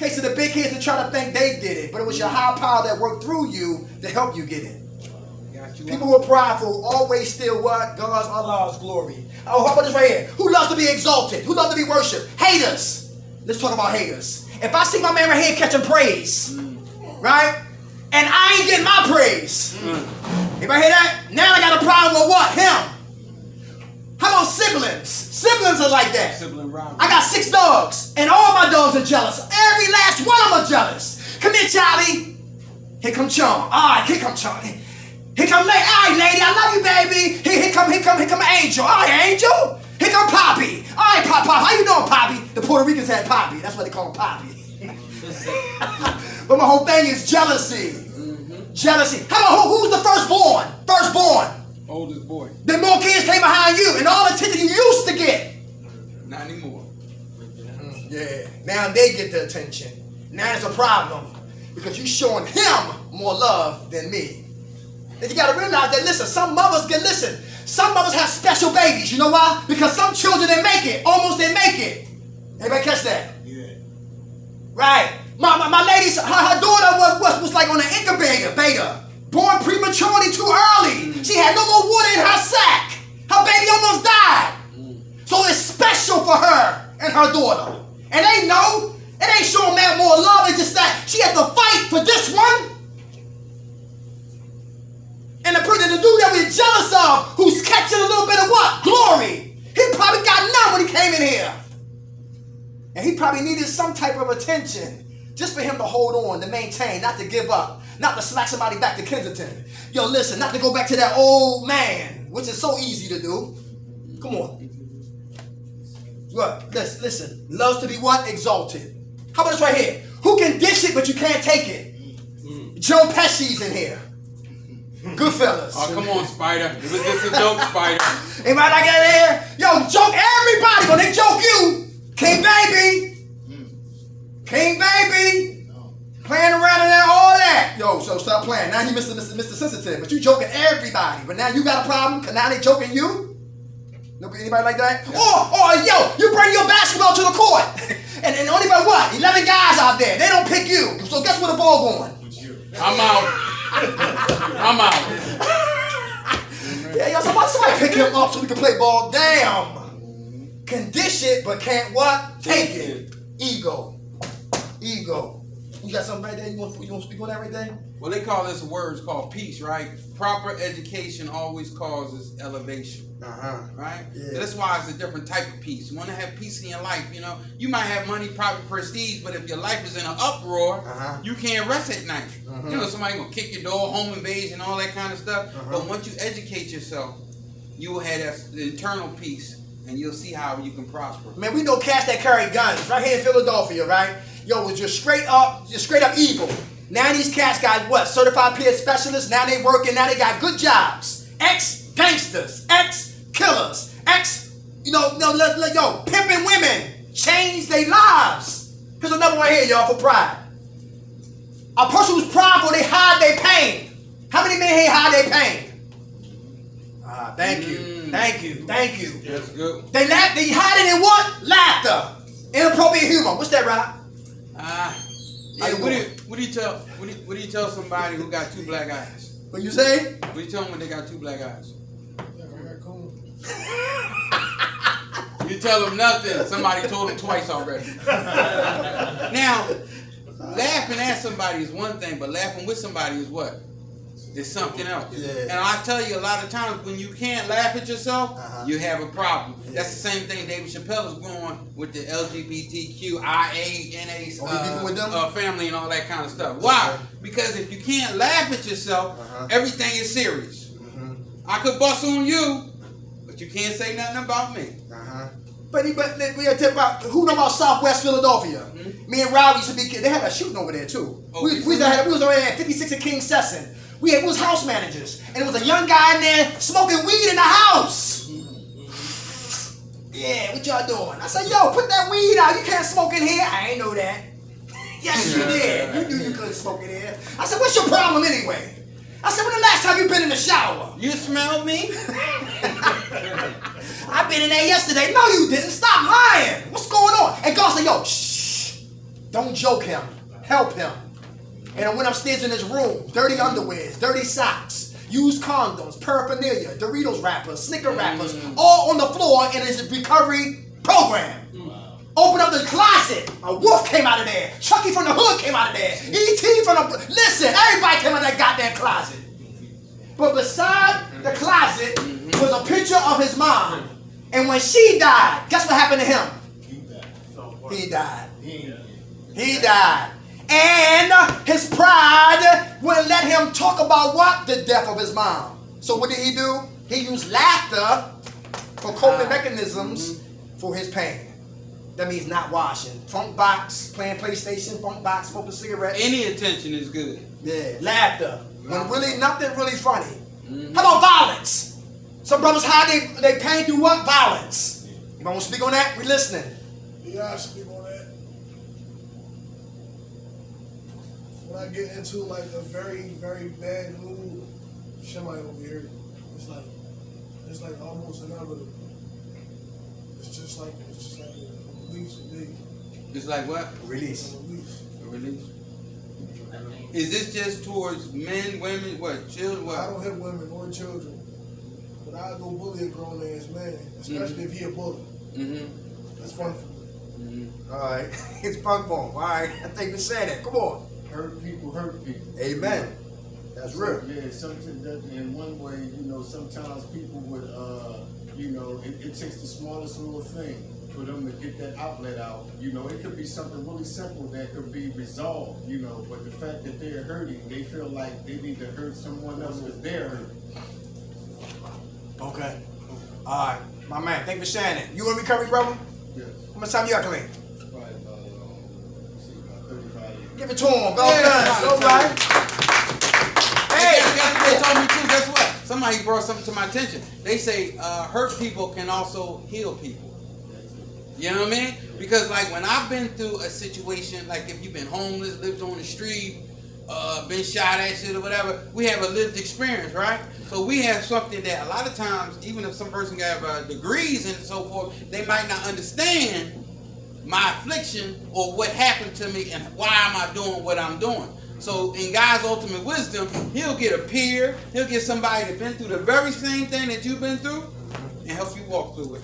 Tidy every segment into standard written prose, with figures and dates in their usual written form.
case of the big heads that try to think they did it, but it was your high power that worked through you to help you get it. People who are prideful always steal what? God's, Allah's glory. Oh, how about this right here? Who loves to be exalted? Who loves to be worshipped? Haters. Let's talk about haters. If I see my man right here catching praise, right? And I ain't getting my praise. Anybody hear that? Now I got a problem with what? Him. How about siblings? Siblings are like that. I got 6 dogs, and all my dogs are jealous. Every last one of them are jealous. Come here, Charlie. Here come Chong. All right, here come Charlie. Here come Lady. All right, Lady, I love you, baby. Here come Angel. All right, Angel. Here come Poppy. All right, Pop. How you doing, Poppy? The Puerto Ricans had Poppy. That's why they call him Poppy. But my whole thing is jealousy. Jealousy. How about who's the firstborn? Firstborn. Oldest boy. Then more kids came behind you, and all the attention you used to get. Not anymore. Yeah. Now they get the attention. Now it's a problem because you showing him more love than me. And you gotta realize that, listen, some mothers some mothers have special babies. You know why? Because some children didn't make it. Almost didn't make it. Anybody catch that? Yeah. Right. My lady, her daughter was like on an incubator, born prematurely too early. She had no more water in her sac. Her baby almost died. So it's special for her and her daughter. And they know it ain't showing man more love. It's just that she had to fight for this one. And the person, the dude that we're jealous of, who's catching a little bit of what? Glory. He probably got none when he came in here. And he probably needed some type of attention just for him to hold on, to maintain, not to give up, not to slack somebody back to Kensington. Yo, listen, not to go back to that old man, which is so easy to do. Come on. What? Listen. Loves to be what? Exalted. How about this right here? Who can dish it but you can't take it? Joe Pesci's in here. Goodfellas. Oh, come on, Spider. It was just a joke, Spider. Anybody like that here? Yo, joke everybody. When they joke you, King Baby. King Baby. Playing around and all that. Yo, so stop playing. Now he Mr. Sensitive. But you joking everybody. But now you got a problem because now they joking you? Nobody, anybody like that? Yeah. Or yo, you bring your basketball to the court. and only by what? 11 guys out there. They don't pick you. So guess where the ball going? I'm out. I'm out. Yeah, somebody pick him up so we can play ball. Damn. Can dish it, but can't what? Take it. Ego. You got something right there? You want to speak on that right there? Well, they call this words called peace, right? Proper education always causes elevation. Right? Yeah. That's why it's a different type of peace. You want to have peace in your life, you know. You might have money, private prestige, but if your life is in an uproar, you can't rest at night. You know, somebody gonna kick your door, home invasion, all that kind of stuff. But once you educate yourself, you will have that internal peace, and you'll see how you can prosper. Man, we know cats that carry guns right here in Philadelphia, right? Yo, was just straight up evil. Now these cats got what? Certified peer specialists. Now they working. Now they got good jobs. Ex-gangsters, ex-killers, pimping women, change their lives. Here's another one here, y'all, for pride. A person who's prideful, they hide their pain. How many men here hide their pain? Thank you. That's good. They hide it in what? Laughter. Inappropriate humor. What's that, Rob? What do you tell somebody who got 2 black eyes? What you say? What do you tell them when they got 2 black eyes? You tell them nothing. Somebody told them twice already. Now, laughing at somebody is one thing, but laughing with somebody is what? It's something else. Yeah. And I tell you, a lot of times when you can't laugh at yourself, you have a problem. Yeah. That's the same thing David Chappelle is going with the LGBTQIA family and all that kind of stuff. Why? Because if you can't laugh at yourself, everything is serious. I could bust on you, but you can't say nothing about me. But we gotta talk about who know about Southwest Philadelphia. Me and Rob used to be. They had a shooting over there too. We was over there at 56 and King Sesson. We was house managers, and there was a young guy in there smoking weed in the house. Yeah, what y'all doing? I said, yo, put that weed out. You can't smoke in here. I ain't know that. Yes, you did. You knew you couldn't smoke in here. I said, what's your problem anyway? I said, when the last time you been in the shower? You smelled me? I've been in there yesterday. No, you didn't. Stop lying. What's going on? And God said, yo, shh. Don't joke him. Help him. And I went upstairs in his room. Dirty underwears, dirty socks, used condoms, paraphernalia, Doritos wrappers, Snicker wrappers, all on the floor in his recovery program. Open up the closet. A wolf came out of there. Chucky from the hood came out of there. E.T. from the... Listen, everybody came out of that goddamn closet. But beside the closet was a picture of his mom. And when she died, guess what happened to him? He died. He died. And his pride wouldn't let him talk about what? The death of his mom. So what did he do? He used laughter for coping mechanisms for his pain. That means not washing. Funk box, playing PlayStation, funk box, smoking cigarettes. Any attention is good. Yeah, laughter. When really nothing really funny. How about violence? Some brothers hide they pain through what? Violence. You want to speak on that? We listening. Yeah, I speak on that. When I get into like a very, very bad mood, somebody over here, it's like almost inevitable. It's just like a release for me. It's like what? Release. A release. Is this just towards men, women, what, children, what? I don't hit women or children, but I go bully a grown ass man, especially if he a bully. That's fun for me. All right. It's fun for him. All right. I think we said that. Come on. Hurt people. Amen. That's real. Yeah, something that in one way, sometimes people would, it takes the smallest little thing for them to get that outlet out. It could be something really simple that could be resolved, but the fact that they're hurting, they feel like they need to hurt someone else because they're hurting. Okay. All right. My man, thank you for sharing it. You in recovery, brother? Yes. How much time you got, Clean? Probably about 35 years. Give it to him. Go ahead. All right. Hey, guess what they told me too? Guess what? Somebody brought something to my attention. They say hurt people can also heal people. You know what I mean? Because like when I've been through a situation, like if you've been homeless, lived on the street, been shot at shit or whatever, we have a lived experience, right? So we have something that a lot of times, even if some person got degrees and so forth, they might not understand my affliction or what happened to me and why am I doing what I'm doing. So in God's ultimate wisdom, he'll get a peer, he'll get somebody that's been through the very same thing that you've been through and help you walk through it.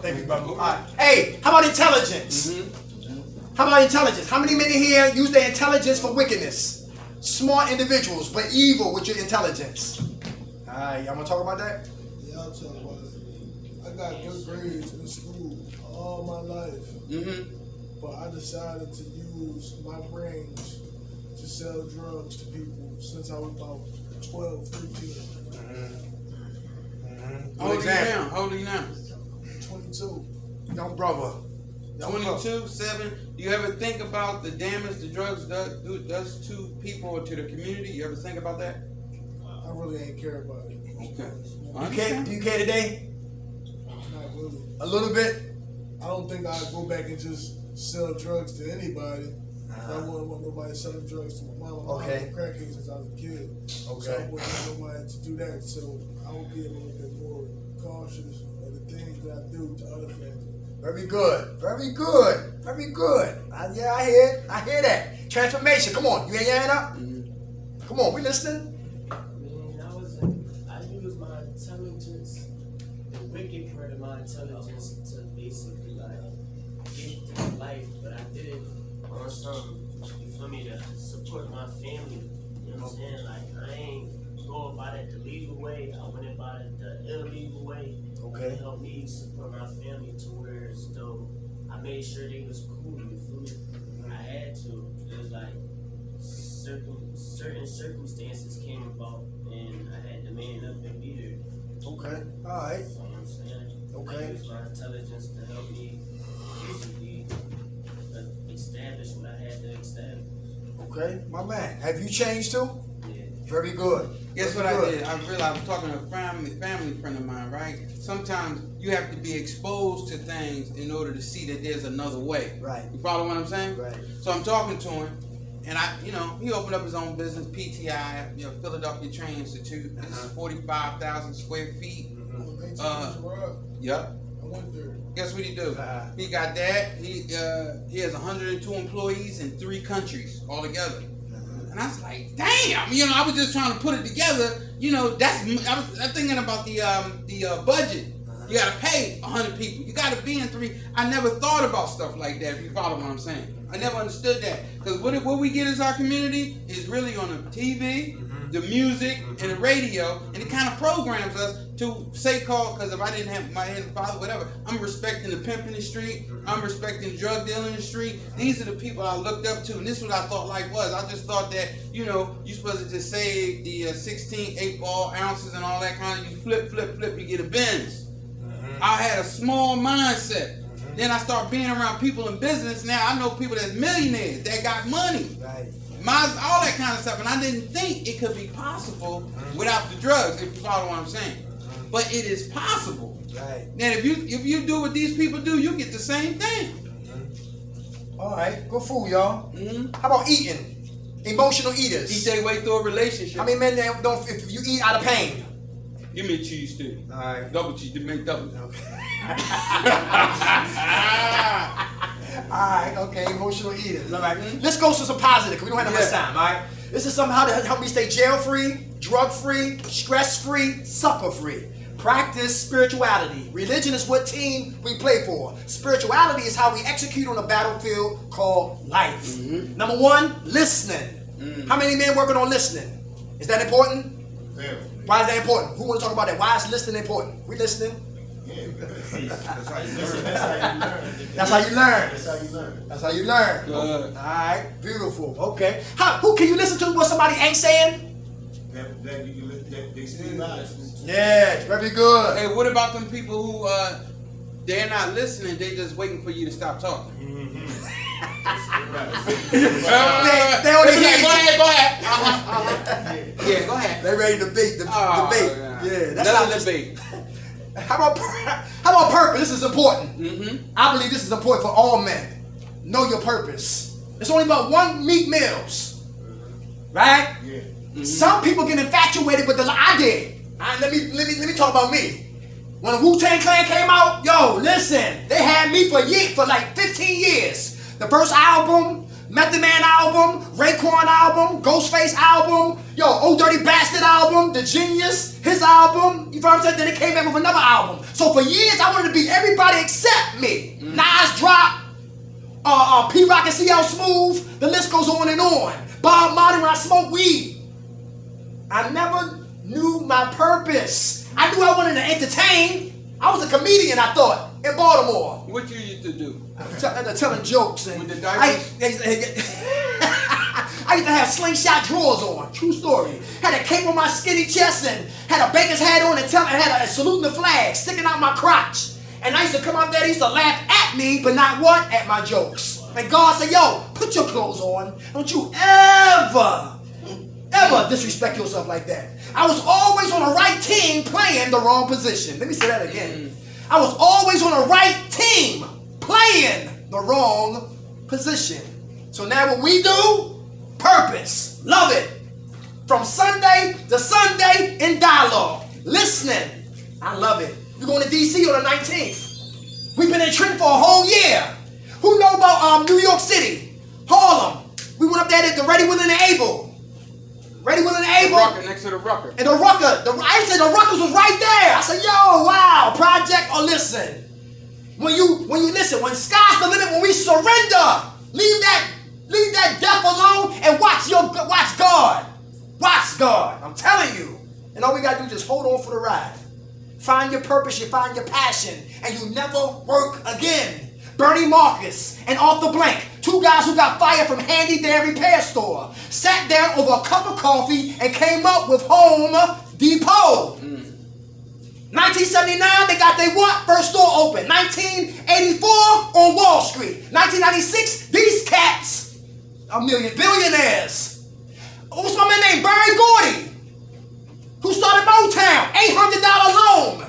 Thank you, brother. All right. Hey, how about intelligence? How about intelligence? How many men in here use their intelligence for wickedness? Smart individuals, but evil with your intelligence. All right, y'all want to talk about that? Yeah, I'll tell you about it. I got good grades in school all my life, but I decided to use my brains to sell drugs to people since I was about 12, 13. How old are you now? How old are you now? 22. Young brother. 22, 7. Do you ever think about the damage the drugs does to people or to the community? You ever think about that? I really ain't care about it. Okay. Do you care today? Not really. A little bit? I don't think I'd go back and just sell drugs to anybody. I wouldn't want nobody selling drugs to my mama. Okay. I'm crackhead since I was a kid. Okay. So I wouldn't want nobody to do that. So I would be a little bit more cautious of the things that I do to other families. Very good. Very good. Very good. Yeah, I hear it. I hear that. Transformation. Come on. You ain't hearing up? Come on. We listening? I use my intelligence, the wicked part of my intelligence, to basically get through life. But I did it on some, for me to support my family. You know what I'm saying? Like I ain't go about it the legal way. I went about it the illegal way. Okay. To help me support my family to where as though I made sure they was cool. You feel me? I had to. It was like certain circumstances came about, and I had to man up and be there. Okay. All right. So I'm saying, Okay. I use my intelligence to help me basically establish what I had to establish. Okay. My man. Have you changed too? Yeah. Very good. Guess Very what I good. did? I realized I was talking to a family friend of mine, right? Sometimes you have to be exposed to things in order to see that there's another way. Right. You follow what I'm saying? Right. So I'm talking to him, and he opened up his own business, PTI, Philadelphia Training Institute. This is 45,000 square feet. Gerard, Yep. I went there. Guess what he do? He got that. He has 102 employees in 3 countries altogether. And I was like, damn. You know, I was just trying to put it together. You know, I was thinking about the budget. You got to pay 100 people. You got to be in 3. I never thought about stuff like that. If you follow what I'm saying, I never understood that, because what we get as our community is really on the TV, the music, and the radio, and it kind of programs us to say because if I didn't have my father, whatever, I'm respecting the pimp in the street, I'm respecting the drug dealer in the street. These are the people I looked up to, and this is what I thought life was. I just thought that, you know, you're supposed to just save the 16 8-ball ounces and all that kind of, you flip, you get a Benz. I had a small mindset. Then I start being around people in business. Now I know people that's millionaires that got money. Right. All that kind of stuff. And I didn't think it could be possible without the drugs, if you follow what I'm saying. But it is possible. Right. Now if you do what these people do, you get the same thing. All right. Good food, y'all. Mm-hmm. How about eating? Emotional eaters. Eat their way through a relationship. How many men that don't, if you eat out of pain? Give me a cheese stick. All right. Double cheese. Make double. Okay. Alright, okay, emotional eaters. Alright. Let's go to some positive, because we don't have that much time, alright? This is something how to help me stay jail free, drug free, stress free, sucker free. Practice spirituality. Religion is what team we play for. Spirituality is how we execute on a battlefield called life. Number 1, listening. How many men working on listening? Is that important? Very. Why is that important? Who want to talk about that? Why is listening important? We listening? That's how you learn. That's how you learn. That's how you learn. That's how you learn. Good. Alright, beautiful. Okay. Who can you listen to what somebody ain't saying? That they speak lies. Yeah, very good. Hey, what about them people who they're not listening, they just waiting for you to stop talking? They only hear you. Go ahead. Yeah, go ahead. They ready to debate. Debate. Yeah, that's Another not debate. How about purpose? This is important. I believe this is important for all men. Know your purpose. It's only about 1 meat meals, right? Yeah. Some people get infatuated with the. I did. Let me talk about me. When the Wu-Tang Clan came out, yo, listen, they had me for like 15 years. The first album, Method Man album, Raekwon album, Ghostface album, yo, Old Dirty Bastard album, The Genius, his album. You know what I'm saying? Then it came back with another album. So for years, I wanted to be everybody except me. Nas dropped, P-Rock and CL Smooth. The list goes on and on. Bob Marley when I smoke weed. I never knew my purpose. I knew I wanted to entertain. I was a comedian, I thought, in Baltimore. What you used to do? Telling jokes and With the diapers? I used to have slingshot drawers on. True story. Had a cape on my skinny chest and had a baker's hat on and had a saluting the flag sticking out my crotch. And I used to come out there, they used to laugh at me, but not what? At my jokes. And God said, yo, put your clothes on. Don't you ever disrespect yourself like that. I was always on the right team playing the wrong position. Let me say that again. I was always on the right team playing the wrong position. So now what we do, purpose, love it. From Sunday to Sunday in dialogue, listening. I love it. We're going to DC on the 19th. We've been in Trenton for a whole year. Who know about New York City, Harlem? We went up there at the Ready, Willing, and Able. Ready, Willing, and Able. Rucker, next to the Rucker. And the Rucker, I said the Ruckers was right there. I said, yo, wow, project or listen. When you listen, when sky's the limit, when we surrender, leave that death alone and watch God. Watch God. I'm telling you. And all we gotta do is just hold on for the ride. Find your purpose, you find your passion, and you never work again. Bernie Marcus and Arthur Blank, 2 guys who got fired from Handy Dairy Repair Store, sat down over a cup of coffee and came up with Home Depot. 1979, they got their what? First store open. 1984, on Wall Street. 1996, these cats are billionaires. What's my man named Barry Gordy, who started Motown, $800 loan.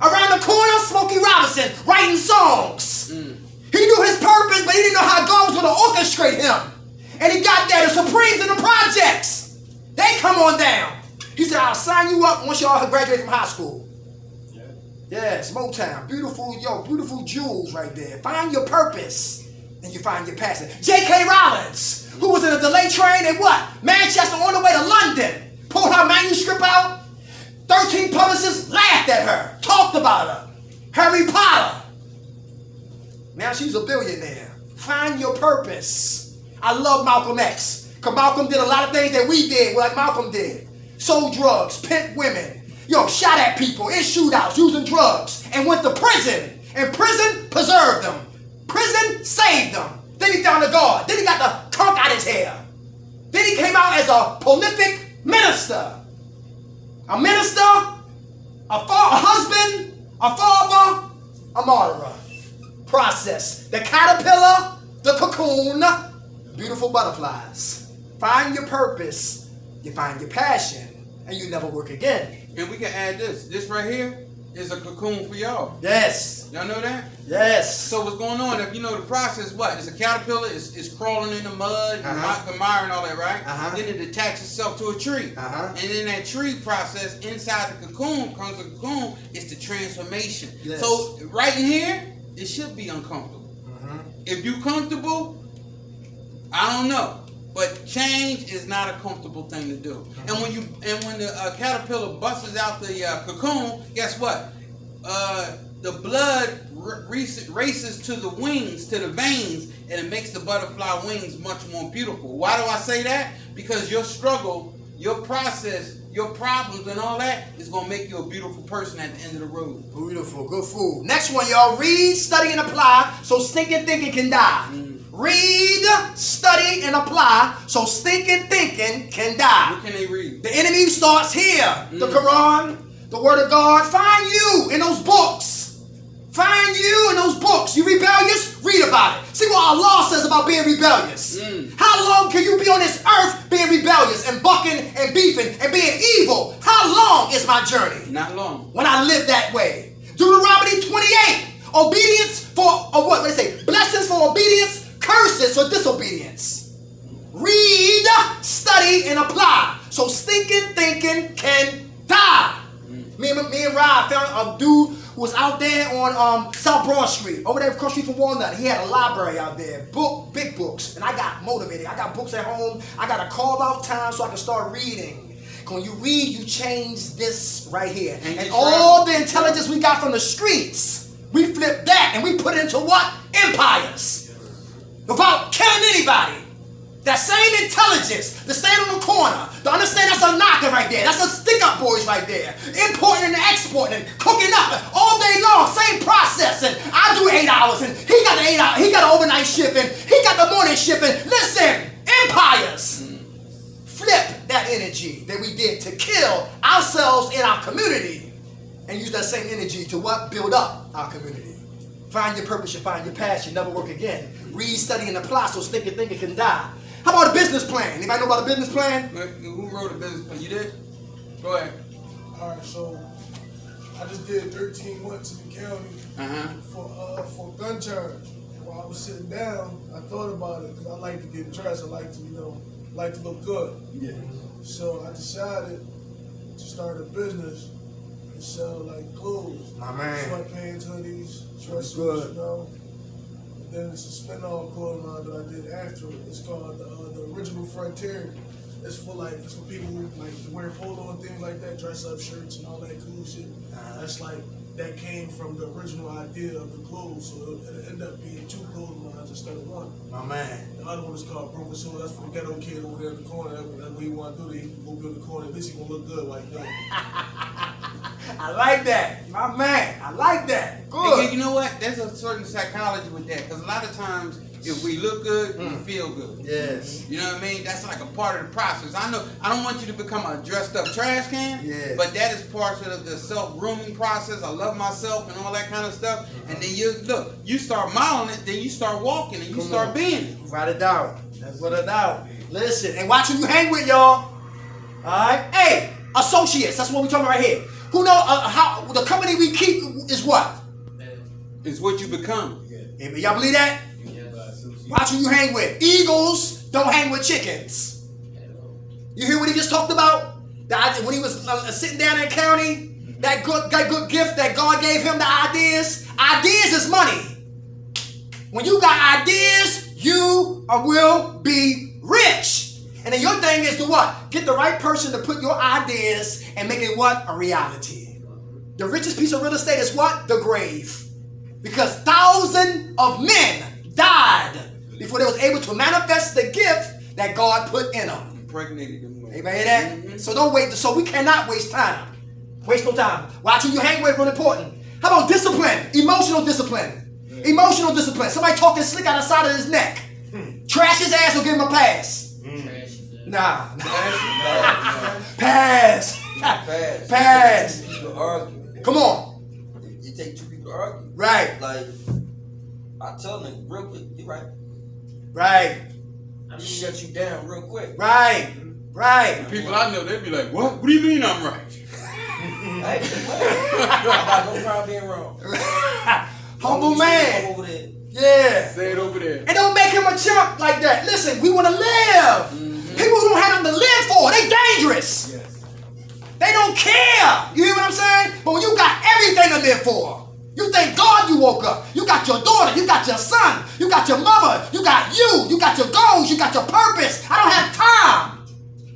Around the corner, Smokey Robinson, writing songs. He knew his purpose, but he didn't know how God was going to orchestrate him. And he got there, the Supremes and the Projects. They come on down. He said, I'll sign you up once y'all graduate from high school. Yes, Motown. Beautiful jewels right there. Find your purpose and you find your passion. J.K. Rowlins, who was in a delayed train in what? Manchester on the way to London. Pulled her manuscript out. 13 publishers laughed at her, talked about her. Harry Potter. Now she's a billionaire. Find your purpose. I love Malcolm X. Because Malcolm did a lot of things that we did, like Malcolm did. Sold drugs, pimped women, shot at people in shootouts using drugs, and went to prison. And prison preserved them. Prison saved them. Then he found a God. Then he got the conch out his hair. Then he came out as a prolific minister. A minister, a husband, a father, a martyr. Process. The caterpillar, the cocoon, beautiful butterflies. Find your purpose, you find your passion, and you never work again. And we can add this. This right here is a cocoon for y'all. Yes. Y'all know that? Yes. So what's going on? If you know the process, what? It's a caterpillar. It's crawling in the mud, the mire and all that, right? Then it attaches itself to a tree. And in that tree process, inside the cocoon comes the cocoon. It's the transformation. Yes. So right in here, it should be uncomfortable. If you comfortable, I don't know. But change is not a comfortable thing to do. And when the caterpillar busts out the cocoon, guess what? The blood races to the wings, to the veins, and it makes the butterfly wings much more beautiful. Why do I say that? Because your struggle, your process, your problems and all that is going to make you a beautiful person at the end of the road. Beautiful. Good food. Next one, y'all. Read, study, and apply so stinking thinking can die. Read, study, and apply so stinking thinking can die. What can they read? The enemy starts here. The Quran, the Word of God. Find you in those books. Find you in those books. You rebellious? Read about it. See what Allah says about being rebellious. How long can you be on this earth being rebellious and bucking and beefing and being evil? How long is my journey? Not long. When I live that way. Deuteronomy 28. Obedience for, or what they say? Blessings for obedience, curses for disobedience. Read, study, and apply so stinking thinking can die. Me and Rob found a dude who was out there on South Broad Street, over there across the street from Walnut. He had a library out there, big books, and I got motivated. I got books at home. I got to carve out time so I can start reading. When you read, you change this right here. And all the intelligence we got from the streets, we flip that and we put it into what? Empires. Without killing anybody. That same intelligence, to stand on the corner, to understand that's a knocker right there, that's a stick-up boys right there, importing and exporting, cooking up all day long, same process, and I do 8 hours, and he got the 8 hours, he got an overnight shipping, he got the morning shipping. Listen, empires, flip that energy that we did to kill ourselves in our community, and use that same energy to what? Build up our community. Find your purpose, you find your passion, never work again. Read, study, and apply so stinking thinking can die. How about a business plan? Anybody know about a business plan? Who wrote a business plan? You did? Go ahead. Alright, so I just did 13 months in the county for gun charge. And while I was sitting down, I thought about it because I like to get dressed. I like to, like to look good. Yeah. So I decided to start a business and sell like clothes. My man. Sweatpants, hoodies, dress Good. suits, Then it's a spin-off clothing line that I did after it. It's called the Original Frontier. It's for people who like wear polo and things like that, dress up shirts and all that cool shit. That's that came from the original idea of the clothes, so it'll end up being 2 clothing lines instead of 1. My man. The other one is called Broken Soul. That's for the ghetto kid over there in the corner. That's what he want to do. He can go build the corner. At least he gonna look good like that. I like that. My man. I like that. Good. And you know what? There's a certain psychology with that. Because a lot of times, if we look good, we feel good. Yes. You know what I mean? That's like a part of the process. I know I don't want you to become a dressed up trash can. Yeah. But that is part of the self-grooming process. I love myself and all that kind of stuff. And then you start modeling it, then you start walking and you start being it. Write it down. That's what it down. Listen, and watch who you hang with, y'all. Alright? Hey, associates. That's what we're talking about right here. Who know how the company we keep is what? It's what you become. Yeah. Y'all believe that? Watch who you hang with. Eagles don't hang with chickens. You hear what he just talked about? When he was sitting down in the county, that good gift that God gave him, the ideas. Ideas is money. When you got ideas, you will be rich. And then your thing is to what? Get the right person to put your ideas and make it what? A reality. The richest piece of real estate is what? The grave. Because thousands of men died before they was able to manifest the gift that God put in them. Impregnated them. Anybody hear that? Mm-hmm. So don't wait. So we cannot waste time. Waste no time. Watch who you hang with is really important. How about discipline? Emotional discipline. Yeah. Emotional discipline. Somebody talking slick out the side of his neck. Trash his ass or give him a pass. Nah. Pass. Pass. Come on. You take two people to argue. Right. Like, I tell them real quick, you right. Right. He shut you down real quick. Right. Right. People I know, they be like, what? What do you mean I'm right? I got no problem being wrong. Humble man. Over there. Yeah. Say it over there. And don't make him a chump like that. Listen, we want to live. People who don't have nothing to live for, they dangerous. Yes. They don't care. You hear what I'm saying? But when you got everything to live for, you thank God you woke up. You got your daughter. You got your son. You got your mother. You got you. You got your goals. You got your purpose. I don't have time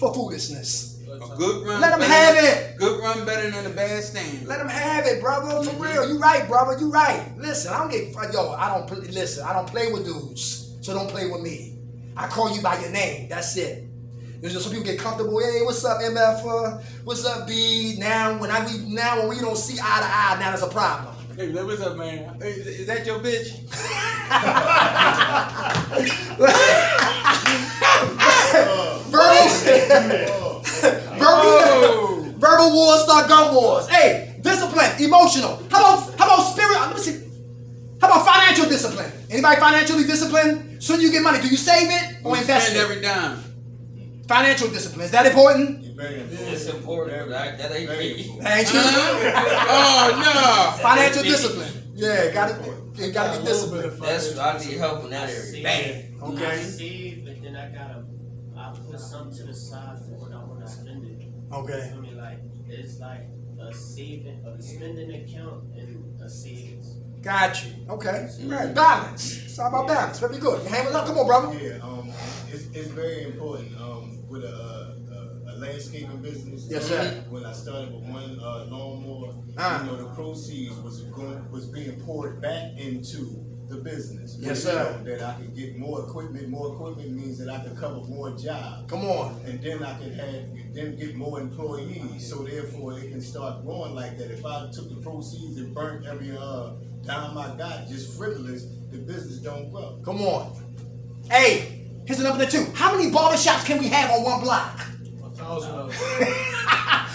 for foolishness. A good run. Let them have it. Good run better than a bad stand. Let them have it, brother. For real. You right, brother. You right. Listen, I don't play with dudes. So don't play with me. I call you by your name. That's it. There's just some people get comfortable. Hey, what's up, MF? What's up, B? Now when we don't see eye to eye, now there's a problem. Hey, what's up, man? Hey, is that your bitch? Verbal wars start gun wars. Hey, discipline, emotional. How about spirit? Let me see. How about financial discipline? Anybody financially disciplined? Soon you get money, do you save it or invest it? Spend every dime. Financial discipline, is that important? It's important. That ain't me. Ain't you? Oh no. Financial discipline. Yeah, gotta be disciplined. That's what I need help in that area. Bang. I Okay. save, but then I put something to the side for when I want to spend it. Okay. I mean, like, it's like a spending account and a savings. Got you. Okay. Right. Balance. It's all about balance. Very good. You hang it up. Come on, brother. Yeah, it's very important. With a landscaping business. Yes, sir. When I started with one lawnmower, the proceeds was being poured back into the business. Yes, sir. That I could get more equipment. More equipment means that I could cover more jobs. Come on. And then I could get more employees. So therefore, it can start growing like that. If I took the proceeds and burnt every dime I got just frivolous, the business don't grow. Come on. Hey. Here's another two. How many barbershops can we have on one block? 1,000 of them.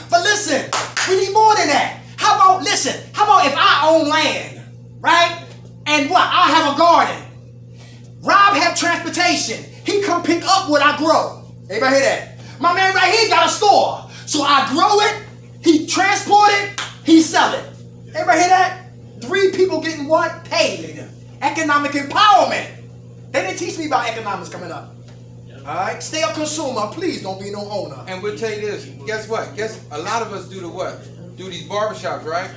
But listen, we need more than that. How about if I own land, right? And what? I have a garden. Rob have transportation. He come pick up what I grow. Everybody hear that? My man right here got a store. So I grow it, he transport it, he sell it. Everybody hear that? 3 people getting what? Paid. Economic empowerment. They didn't teach me about economics coming up. All right, stay a consumer. Please don't be no owner. And we'll tell you this. Guess what? A lot of us do these barbershops, right?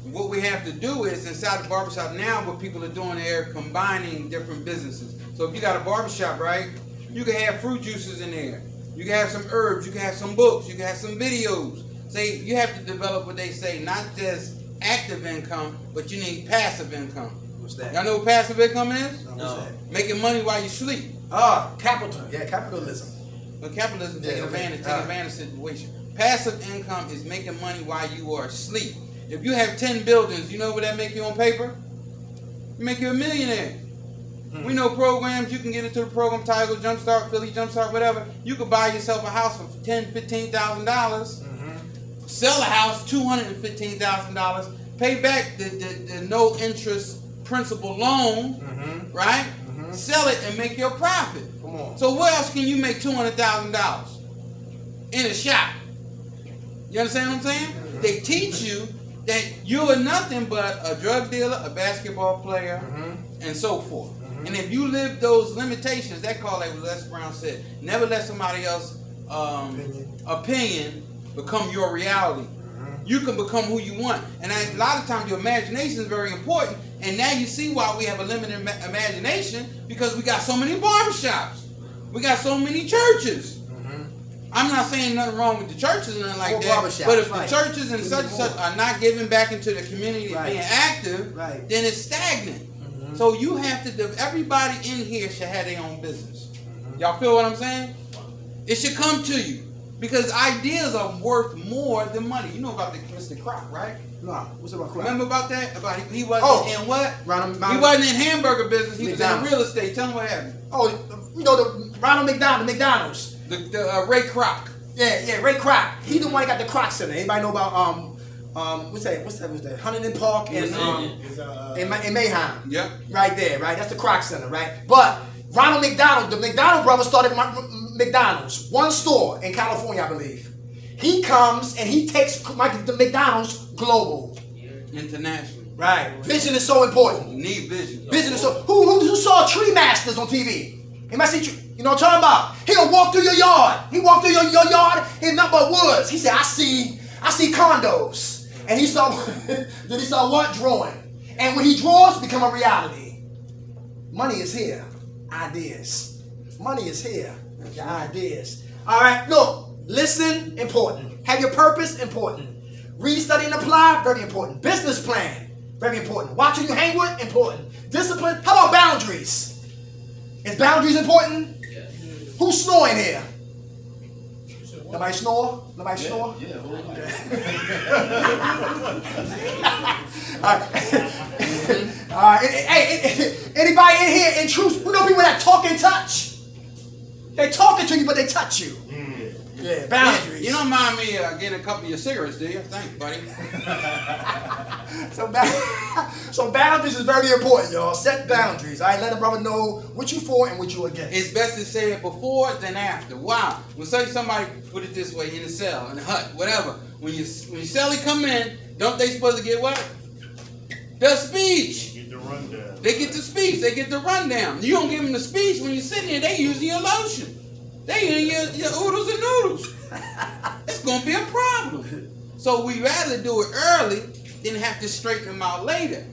What we have to do is inside the barbershop now, what people are doing, they're combining different businesses. So if you got a barbershop, right, you can have fruit juices in there. You can have some herbs. You can have some books. You can have some videos. Say you have to develop what they say, not just active income, but you need passive income. What's that? Y'all know what passive income is? No. Making money while you sleep. Capital. Yeah, capitalism. But capitalism taking advantage of the situation. Passive income is making money while you are asleep. If you have 10 buildings, you know what that make you on paper? You make you a millionaire. We know programs, you can get into the program, Tiger Jumpstart, Philly Jumpstart, whatever. You could buy yourself a house for $10,000, $15,000. Sell a house, $215,000. Pay back the no interest principal loan, right? Sell it and make your profit. Come on. So where else can you make $200,000? In a shop. You understand what I'm saying? They teach you that you are nothing but a drug dealer, a basketball player, and so forth. And if you live those limitations, that call like Les Brown said, never let somebody else's opinion become your reality. you can become who you want. And a lot of times your imagination is very important. And now you see why we have a limited imagination, because we got so many barbershops. We got so many churches. I'm not saying nothing wrong with the churches and nothing like that. But if the churches and such and such are not giving back into the community and being active, then it's stagnant. So you have to, everybody in here should have their own business. Y'all feel what I'm saying? It should come to you. Because ideas are worth more than money. You know about the Mr. Croc, right? No, what's about Croc? Remember about that? About he wasn't in what? He wasn't in hamburger business. He was in real estate. Tell him what happened. Oh, you know the Ronald McDonald, McDonald's. The Ray Kroc. Yeah, Ray Kroc. He the one that got the Kroc Center. Anybody know about what's that? Huntington Park and in Mayheim. Yep. Right there, right? That's the Kroc Center, right? But Ronald McDonald, the McDonald brothers started McDonald's, one store in California, I believe. He comes and he takes the McDonald's global. International. Right. Vision is so important. You need vision. Vision is so. Who saw Tree Masters on TV? Anybody see Tree? You know what I'm talking about? He'll walk through your yard. He walked through your yard in nothing but woods. He said, I see condos. And he then he started what? Drawing. And when he draws, become a reality. Money is here. Ideas. Money is here. Your ideas. All right, look, listen, important. Have your purpose, important. Read, study, and apply, very important. Business plan, very important. Watch who you hang with, important. Discipline, how about boundaries? Is boundaries important? Who's snoring here? Nobody snore? Nobody snore? Yeah. All right. Hey, anybody in here in truth? Who know people that talk and touch? They talking to you, but they touch you. Yeah, boundaries. You don't mind me getting a couple of your cigarettes, do you? Thanks, buddy. So boundaries is very important, y'all. Set boundaries. All right, let a brother know what you for and what you against. It's best to say it before than after. Wow. When somebody put it this way, in the cell, in the hut, whatever. When you cellie come in, don't they supposed to get what? The speech. Get the rundown. They get the speech. They get the rundown. You don't give them the speech when you're sitting there. They using your lotion. They in your oodles and noodles. It's gonna be a problem. So we rather do it early than have to straighten them out later.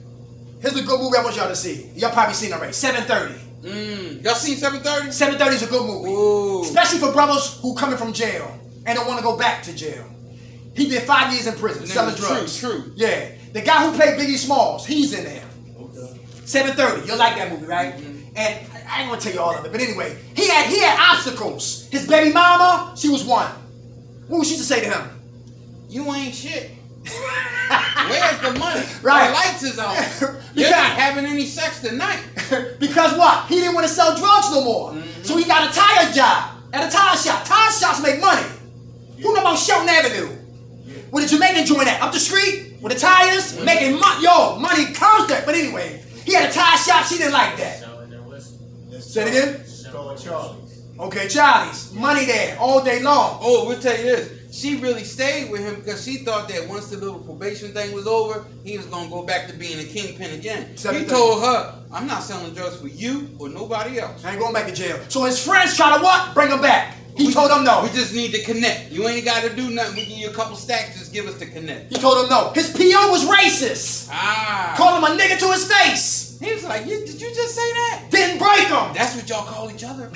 Here's a good movie I want y'all to see. Y'all probably seen it already. 7:30. Y'all seen 7:30? 7:30 is a good movie. Ooh. Especially for brothers who coming from jail and don't want to go back to jail. He did 5 years in prison, selling drugs. True. Yeah. The guy who played Biggie Smalls, he's in there. Okay. 7:30. You'll like that movie, right? And I ain't gonna tell you all of it, but anyway, he had obstacles. His baby mama, she was one. What was she to say to him? You ain't shit. Where's the money? Right. The lights is on. You're not having any sex tonight. Because what? He didn't want to sell drugs no more. So he got a tire job at a tire shop. Tire shops make money. Who know about Shelton Avenue? Where the Jamaican joint at? Up the street? With the tires? Making money. Yo, money constant. But anyway, he had a tire shop. She didn't like that. Say it again? It's called Charlie's. Okay, Charlie's. Money there all day long. Oh, we'll tell you this. She really stayed with him because she thought that once the little probation thing was over, he was going to go back to being a kingpin again. He told her, I'm not selling drugs for you or nobody else. I ain't going back to jail. So his friends try to what? Bring him back. He told them no. We just need to connect. You ain't got to do nothing. We give you a couple stacks. Just give us the connect. He told them no. His PO was racist. Called him a nigga to his face. He was like, did you just say that? Didn't break him. That's what y'all call each other?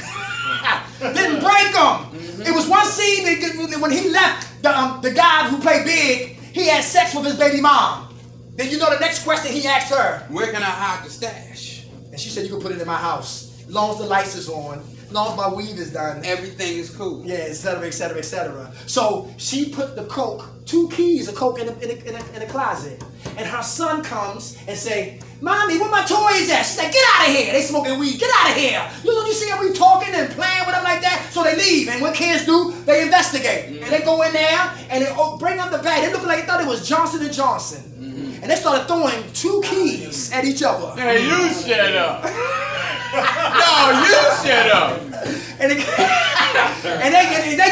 Didn't break him. It was one scene that when he left, the guy who played Big, he had sex with his baby mom. Then you know the next question he asked her. Where can I hide the stash? And she said, you can put it in my house. As long as the lights is on. As long as my weed is done. Everything is cool. Yeah, et cetera, et cetera, et cetera. So she put the coke, 2 keys of coke in a closet. And her son comes and say, Mommy, where my toys at? She's like, get out of here. They smoking weed. Get out of here. You see how we talking and playing with them like that? So they leave. And what kids do, they investigate. And they go in there and they bring up the bag. They look like they thought it was Johnson & Johnson. And they started throwing 2 keys at each other. Hey, you shut up. No, you shut up. And they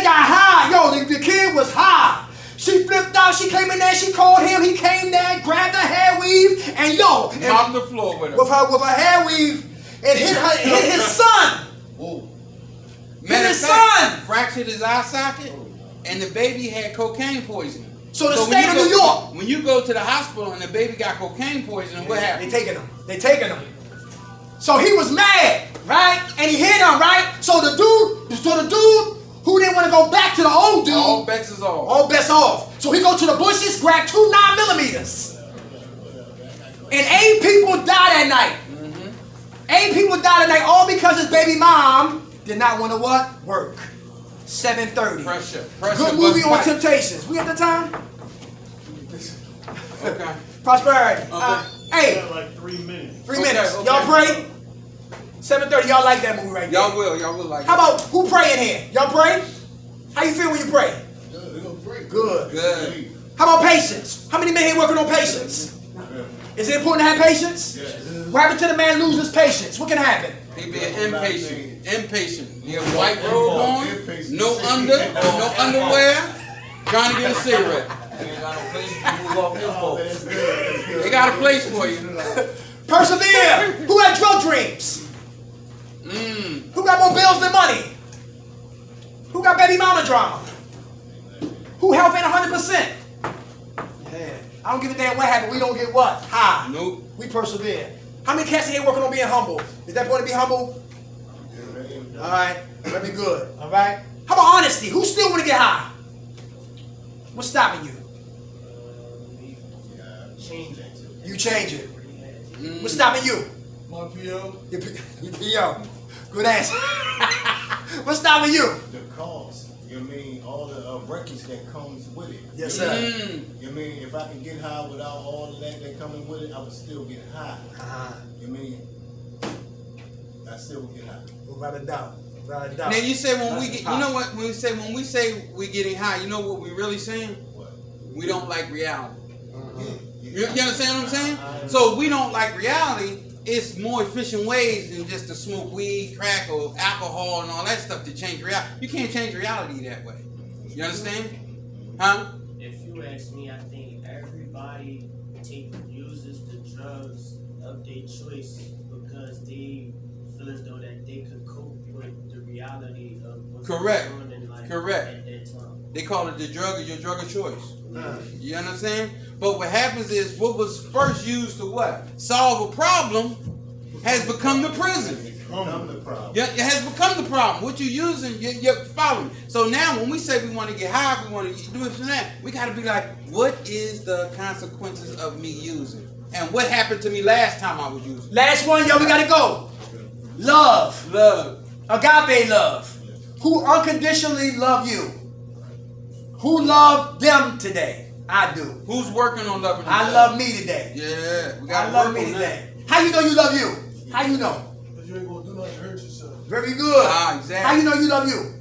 got high. Yo, the kid was high. She flipped out. She came in there. She called him. He came there, grabbed her hair weave, and yo, Mopped the floor with her. With her hair weave, it hit his son. Matter his of fact, son fractured his eye socket, and the baby had cocaine poisoning. So the So when state you of go- New York, When you go to the hospital and the baby got cocaine poisoning, what they happens? taking him. They taking him. So he was mad, right? And he hit him, right? So the dude who didn't want to go back to the old dude, All bets is off. all bets off. So he go to the bushes, grab 2 9mm. And 8 people died that night. 8 people died that night, all because his baby mom did not want to what? Work. 7:30. Pressure. Good movie bust on pipe. Temptations. We at the time? Okay. Prosperity. Hey, got like 3 minutes. 3 Okay, minutes. okay. Y'all pray? 7:30. Y'all like that movie right there? Y'all will like How it. about who pray in here? Y'all pray? How you feel when you pray? Good. Good. How about patience? How many men here working on patience? Is it important to have patience? What happened to the man loses his patience? What can happen? He be an impatient. Impatient. He have a white robe on, Impatient. no underwear, trying to get a cigarette. You ain't got no place to move off your folks. They got a place for you. Persevere. Who had drug dreams? Who got more bills than money? Who got baby mama drama? Who health ain't 100%? Yeah. I don't give a damn what happened. We don't get what? High. Nope. We persevere. How many cats here working on being humble? Is that point to be humble? All right. Let me good. All right. How about honesty? Who still want to get high? What's stopping you? Change it. You change it. What's stopping you? My PO. Your PO. Good answer. What's stopping you? The cost. You mean all the wreckage that comes with it. Yes, sir. You mean if I can get high without all of that coming with it, I would still get high. You mean I still would get high. Without a doubt. Without a doubt. Now you say when we That's get, you know what? When we say we getting high, you know what we really saying? What? We don't like reality. Yeah. You understand what I'm saying? So if we don't like reality, it's more efficient ways than just to smoke weed, crack, or alcohol and all that stuff to change reality. You can't change reality that way. You understand? Huh? If you ask me, I think everybody uses the drugs of their choice because they feel as though that they could cope with the reality of what's Correct. going on in life Correct. at that time. They call it the drug of your drug of choice. You understand? But what happens is what was first used to what? Solve a problem has become the prison. Become the problem. Yeah, it has become the problem. What you're using, you're following. So now when we say we want to get high, we want to do this and that, we got to be like, what is the consequences of me using? And what happened to me last time I was using? Last one, yo, we gotta go. Love. Love. Agape love. Who unconditionally love you? Who love them today? I do. Who's working on loving I themselves? love me today. Yeah, we I got love to work me on today. that. How you know you love you? How you know? Because you ain't going to do nothing to hurt yourself. Very good. Ah, exactly. How you know you love you?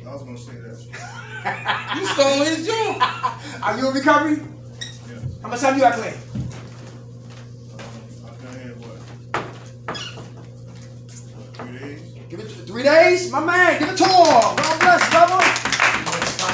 I was going to say that. You stole his joint. Are you in recovery? Yes. How much time you got clean? I've been here, what, 3 days? Give it 3 days? My man, give it to him.